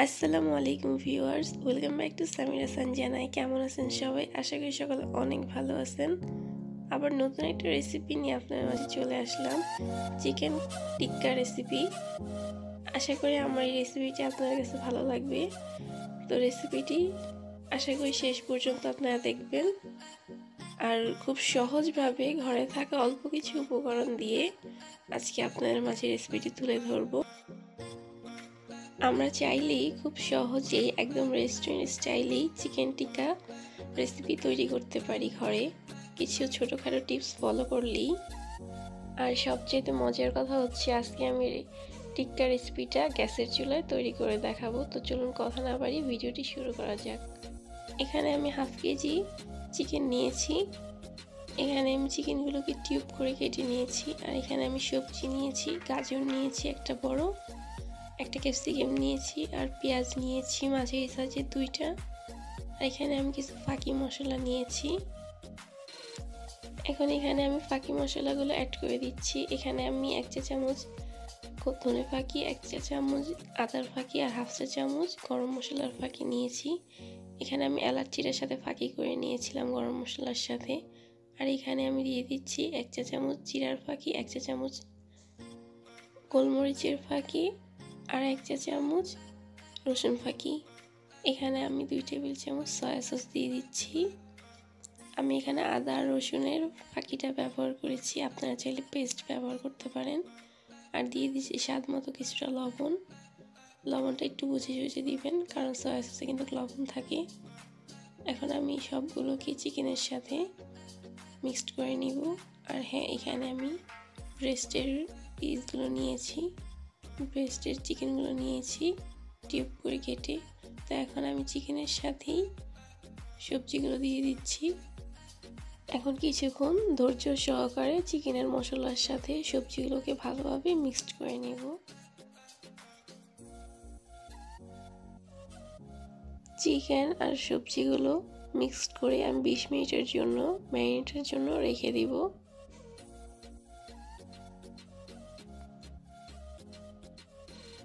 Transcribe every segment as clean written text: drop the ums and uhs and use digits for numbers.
আসসালামু আলাইকুম viewers, welcome back to Samira সানজানাই। কেমন আছেন সবাই? আশা করি সকলে অনেক ভালো আছেন। আবার নতুন একটা রেসিপি নিয়ে আপনার মাঝে চলে আসলাম, চিকেন টিক্কা রেসিপি। আশা করি আমার এই রেসিপিটি আপনাদের কাছে ভালো লাগবে। তো রেসিপিটি আশা করি শেষ পর্যন্ত আপনারা দেখবেন। আর খুব সহজভাবে ঘরে থাকা অল্প কিছু উপকরণ দিয়ে আজকে আপনাদের মাঝে রেসিপিটি তুলে ধরবো। আমরা চাইলেই খুব সহজেই একদম রেস্টুরেন্ট স্টাইলেই চিকেন টিক্কা রেসিপি তৈরি করতে পারি ঘরে, কিছু ছোটোখাটো টিপস ফলো করলেই। আর সবচেয়ে মজার কথা হচ্ছে আজকে আমি টিক্কা রেসিপিটা গ্যাসের চুলায় তৈরি করে দেখাবো। তো চলুন কথা না বাড়ি ভিডিওটি শুরু করা যাক। এখানে আমি হাফ কেজি চিকেন নিয়েছি। এখানে আমি চিকেনগুলোকে টিউব করে কেটে নিয়েছি। আর এখানে আমি সবজি নিয়েছি, গাজর নিয়েছি একটা বড়, একটা ক্যাপসিকাম নিয়েছি, আর পেঁয়াজ নিয়েছি মাঝারি সাইজের দুইটা। আর এখানে আমি কিছু ফাঁকি মশলা নিয়েছি। এখন এখানে আমি ফাঁকি মশলাগুলো অ্যাড করে দিচ্ছি। এখানে আমি 1 চা চামচ ধনে ফাঁকি, 1 চা চামচ আদার ফাঁকি আর হাফ চা চামচ গরম মশলার ফাঁকি নিয়েছি। এখানে আমি এলাচ চিড়ার সাথে ফাঁকি করে নিয়েছিলাম গরম মশলার সাথে। আর এখানে আমি দিয়ে দিচ্ছি 1 চা চামচ জিরার ফাঁকি, 1 চা চামচ গোলমরিচের ফাঁকি আর 1 চা চামচ রসুন ফাঁকি। এখানে আমি 2 টেবিল চামচ সয়া সস দিয়ে দিচ্ছি। আমি এখানে আদা আর রসুনের ফাঁকিটা ব্যবহার করেছি, আপনারা চাইলে পেস্ট ব্যবহার করতে পারেন। আর দিয়ে দিচ্ছি স্বাদ মতো কিছুটা লবণ। লবণটা একটু বুঝে বুঝে দিবেন, কারণ সয়া সসে কিন্তু লবণ থাকে। এখন আমি সবগুলোকে চিকেনের সাথে মিক্সড করে নিব। আর হ্যাঁ, এখানে আমি ব্রেস্টের পিসগুলো নিয়েছি, ব্রেস্টের চিকেনগুলো নিয়েছি টিউব করে কেটে। তো এখন আমি চিকেনের সাথেই সবজিগুলো দিয়ে দিচ্ছি। এখন কিছুক্ষণ ধৈর্য সহকারে চিকেনের মশলার সাথে সবজিগুলোকে ভালোভাবে মিক্সড করে নেব। চিকেন আর সবজিগুলো মিক্সড করে আমি 20 মিনিটের জন্য ম্যারিনেটের জন্য রেখে দিব।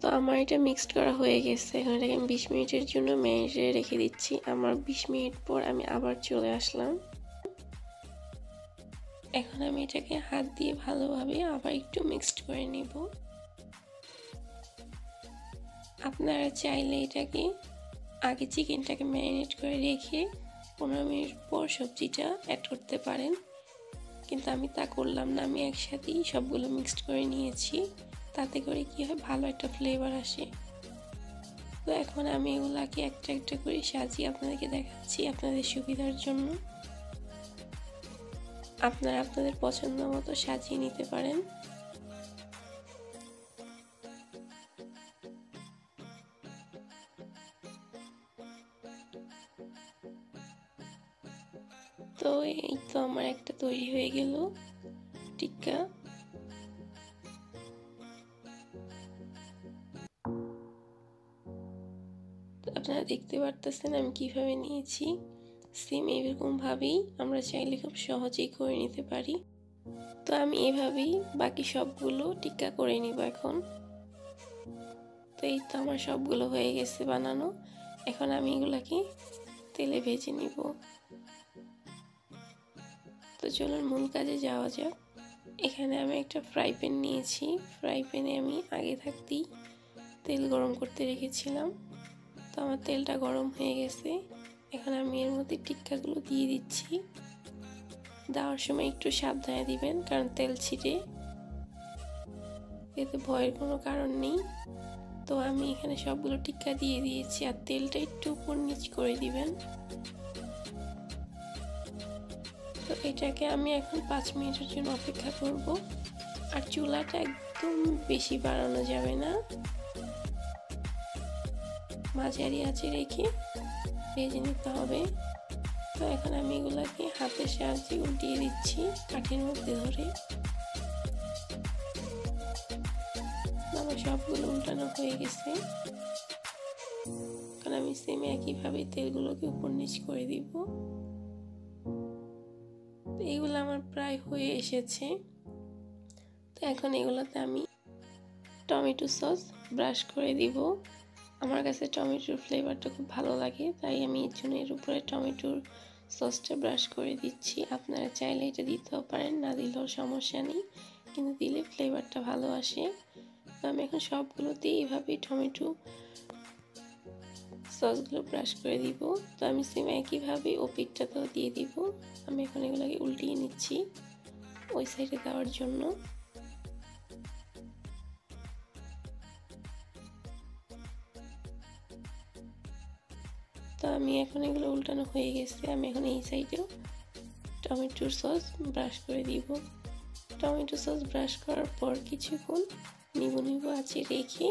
তো আমার এটা মিক্সড করা হয়ে গেছে। এখন এটাকে আমি 20 মিনিটের জন্য ম্যারিনেটে রেখে দিচ্ছি। আমার 20 মিনিট পর আমি আবার চলে আসলাম। এখন আমি এটাকে হাত দিয়ে ভালোভাবে আবার একটু মিক্সড করে নিব। আপনারা চাইলে এটাকে আগে চিকেনটাকে ম্যারিনেট করে রেখে 15 মিনিট পর সবজিটা অ্যাড করতে পারেন, কিন্তু আমি তা করলাম না। আমি একসাথেই সবগুলো মিক্সড করে নিয়েছি, তাতে করে কি হয়, ভালো একটা ফ্লেভার আসে। তো এখন আমি এগুলাকে একটা একটা করে সাজিয়ে আপনাদেরকে দেখাচ্ছি আপনাদের সুবিধার জন্য। আপনারা আপনাদের পছন্দ মতো সাজিয়ে নিতে পারেন। তো এই তো আমার একটা তৈরি হয়ে গেল টিক্কা। আপনারা দেখতে পারতেছেন আমি কিভাবে নিয়েছি। সেম এরকম ভাবেই আমরা চাইলে খুব সহজেই করে নিতে পারি। তো আমি এভাবেই বাকি সবগুলো টিক্কা করে নিব এখন। তো এই তো আমার সবগুলো হয়ে গেছে বানানো। এখন আমি এগুলাকে তেলে ভেজে নিব। তো চলুন মূল কাজে যাওয়া যাক। এখানে আমি একটা ফ্রাই প্যান নিয়েছি। ফ্রাই প্যানে আমি আগে থাকতেই তেল গরম করতে রেখেছিলাম। তো আমার তেলটা গরম হয়ে গেছে। এখন আমি এর মধ্যে টিক্কাগুলো দিয়ে দিচ্ছি। দেওয়ার সময় একটু সাবধানে দিবেন, কারণ তেল ছিটে, এতে ভয়ের কোনো কারণ নেই। তো আমি এখানে সবগুলো টিক্কা দিয়ে দিয়েছি। আর তেলটা একটু উপর নিচ করে দিবেন। তো এটাকে আমি এখন 5 মিনিটের জন্য অপেক্ষা করব। আর চুলাটা একদম বেশি বাড়ানো যাবে না, মাঝারি আঁচে রেখে ভেজে নিতে হবে। তো এখন আমি এগুলাকে হাতের সাহায্যে উল্টিয়ে দিচ্ছি কাঠির মধ্যে ধরে। আমার সবগুলো উল্টানো হয়ে গেছে। এখন আমি সেম একইভাবে তেলগুলোকে উপর নিচ করে দিব। এগুলো আমার প্রায় হয়ে এসেছে। তো এখন এগুলোতে আমি টমেটো সস ব্রাশ করে দিব। আমার কাছে টমেটোর ফ্লেভারটা খুব ভালো লাগে, তাই আমি এর জন্য এর উপরে টমেটোর সসটা ব্রাশ করে দিচ্ছি। আপনারা চাইলে এটা দিতেও পারেন, না দিলেও সমস্যা নেই, কিন্তু দিলে ফ্লেভারটা ভালো আসে। তো আমি এখন সবগুলোতেই এইভাবেই টমেটো সসগুলো ব্রাশ করে দিব। তো আমি সেম একইভাবে ও পিঠটাতেও দিয়ে দিব। আমি এখন এগুলোকে উল্টিয়ে নিচ্ছি ওই সাইডে দেওয়ার জন্য। তো আমি এখন এগুলো উল্টানো হয়ে গেছে, আমি এখন এই সাইডেও টমেটোর সস ব্রাশ করে দিব। টমেটো সস ব্রাশ করার পর কিছুক্ষণ নিবু আছে রেখে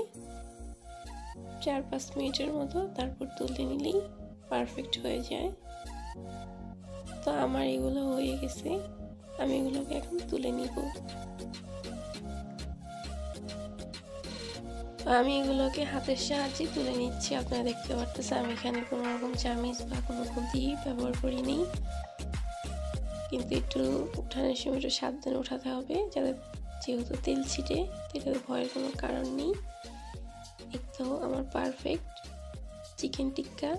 4-5 মিনিটের মতো তারপর তুলে নিলেই পারফেক্ট হয়ে যায়। তো আমার এগুলো হয়ে গেছে, আমি এগুলোকে এখন তুলে নিব। আমি এগুলোকে হাতের সাহায্যে তুলে নিচ্ছি। আপনারা দেখতে পারতেছেন আমি এখানে কোনো রকম চামিচ বা কোনো খুন্তি ব্যবহার করিনি, কিন্তু একটু উঠানোর সময় একটু সাবধানে উঠাতে হবে, যাতে যেহেতু তেল ছিটে, এটাতে ভয়ের কোনো কারণ নেই। এই তো আমার পারফেক্ট চিকেন টিক্কা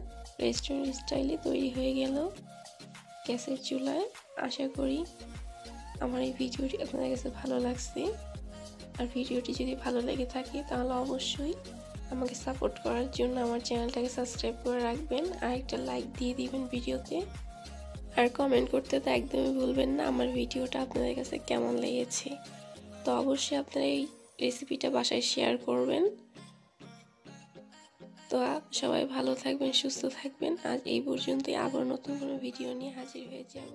রেস্টুরেন্ট স্টাইলে তৈরি হয়ে গেল গ্যাসের চুলায়। আশা করি আমার এই ভিডিওটি আপনাদের কাছে ভালো লাগছে। আর ভিডিওটি যদি ভালো লেগে থাকে তাহলে অবশ্যই আমাকে সাপোর্ট করার জন্য আমার চ্যানেলটাকে সাবস্ক্রাইব করে রাখবেন, আর একটা লাইক দিয়ে দিবেন ভিডিওতে। আর কমেন্ট করতে তো একদমই ভুলবেন না আমার ভিডিওটা আপনাদের কাছে কেমন লেগেছে। তো অবশ্যই আপনারা এই রেসিপিটা বাসায় শেয়ার করবেন। তো সবাই ভালো থাকবেন, সুস্থ থাকবেন। আজ এই পর্যন্তই, আবার নতুন কোনো ভিডিও নিয়ে হাজির হয়ে যাব।